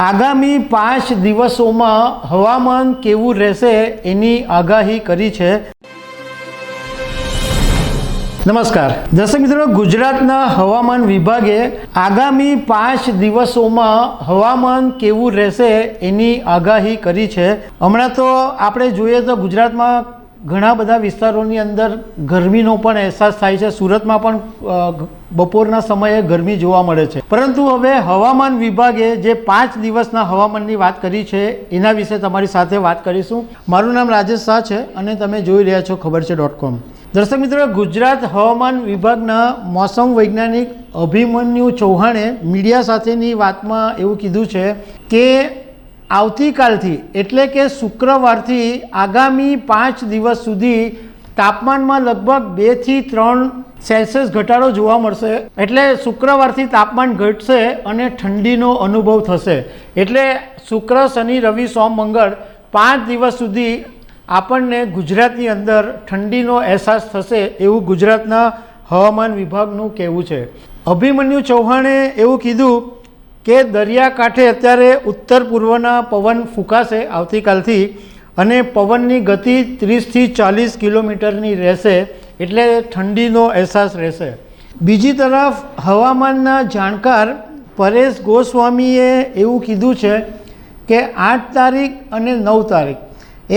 આગામી 5 દિવસોમાં હવામાન કેવું રહેશે એની આગાહી કરી છે। નમસ્કાર દર્શક મિત્રો, ગુજરાતના હવામાન વિભાગે આગામી 5 દિવસોમાં હવામાન કેવું રહેશે એની આગાહી કરી છે। હમણાં તો આપણે જોઈએ તો ગુજરાતમાં ઘણા બધા વિસ્તારોની અંદર ગરમીનો પણ અહેસાસ થાય છે। સુરતમાં પણ બપોરના સમયે ગરમી જોવા મળે છે, પરંતુ હવે હવામાન વિભાગે જે 5 દિવસના હવામાનની વાત કરી છે એના વિશે તમારી સાથે વાત કરીશું। મારું નામ રાજેશ શાહ છે અને તમે જોઈ રહ્યા છો ખબર છે.com। દર્શક મિત્રો, ગુજરાત હવામાન વિભાગના મોસમ વૈજ્ઞાનિક અભિમન્યુ ચૌહાણે મીડિયા સાથેની વાતમાં એવું કીધું છે કે આવતીકાલથી એટલે કે શુક્રવારથી આગામી 5 દિવસ સુધી તાપમાનમાં લગભગ 2 થી 3 સેલ્સિયસ ઘટાડો જોવા મળશે। એટલે શુક્રવારથી તાપમાન ઘટશે અને ઠંડીનો અનુભવ થશે। એટલે શુક્ર, શનિ, રવિ, સોમ, મંગળ 5 દિવસ સુધી આપણને ગુજરાતની અંદર ઠંડીનો અહેસાસ થશે એવું ગુજરાતના હવામાન વિભાગનું કહેવું છે। અભિમન્યુ ચૌહાણે એવું કીધું કે દરિયાકાંઠે અત્યારે ઉત્તર પૂર્વના પવન ફૂંકાશે આવતીકાલથી અને પવનની ગતિ 30 થી 40 કિલોમીટરની રહેશે, એટલે ઠંડીનો અહેસાસ રહેશે। બીજી તરફ હવામાનના જાણકાર પરેશ ગોસ્વામીએ એવું કીધું છે કે 8 તારીખ અને 9 તારીખ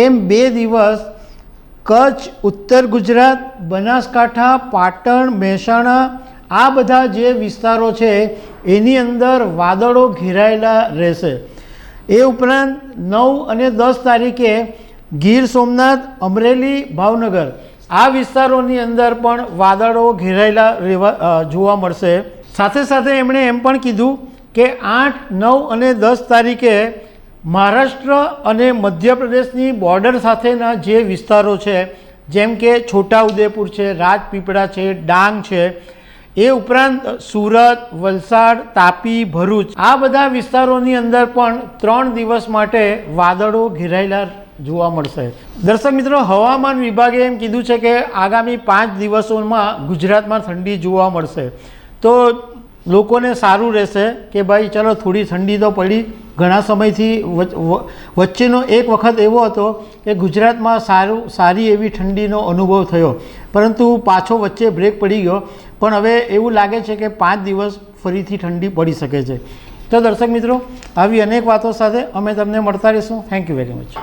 એમ 2 દિવસ કચ્છ, ઉત્તર ગુજરાત, બનાસકાંઠા, પાટણ, મહેસાણા આ બધા જે વિસ્તારો છે એની અંદર વાદળો ઘેરાયેલા રહેશે। એ ઉપરાંત 9 અને 10 તારીખે ગીર સોમનાથ, અમરેલી, ભાવનગર આ વિસ્તારોની અંદર પણ વાદળો ઘેરાયેલા જોવા મળશે। સાથે સાથે એમણે એમ પણ કીધું કે 8, 9 અને 10 તારીખે મહારાષ્ટ્ર અને મધ્યપ્રદેશની બોર્ડર સાથેના જે વિસ્તારો છે જેમ કે છોટાઉદેપુર છે, રાજપીપળા છે, ડાંગ છે, એ ઉપરાંત સુરત, વલસાડ, તાપી, ભરૂચ આ બધા વિસ્તારોની અંદર પણ 3 દિવસ માટે વાદળો ઘેરાયેલા જોવા મળશે। દર્શક મિત્રો, હવામાન વિભાગે એમ કીધું છે કે આગામી 5 દિવસોમાં ગુજરાતમાં ઠંડી જોવા મળશે, તો લોકોને સારું રહેશે કે ભાઈ ચલો થોડી ઠંડી તો પડી। ઘણા સમયથી વચ્ચેનો એક વખત એવો હતો કે ગુજરાતમાં સારી એવી ઠંડીનો અનુભવ થયો, પરંતુ પાછો વચ્ચે બ્રેક પડી ગયો, પણ હવે એવું લાગે છે કે 5 દિવસ ફરીથી ઠંડી પડી શકે છે। તો દર્શક મિત્રો, આવી અનેક વાતો સાથે અમે તમને મળતા રહીશું। Thank you very much.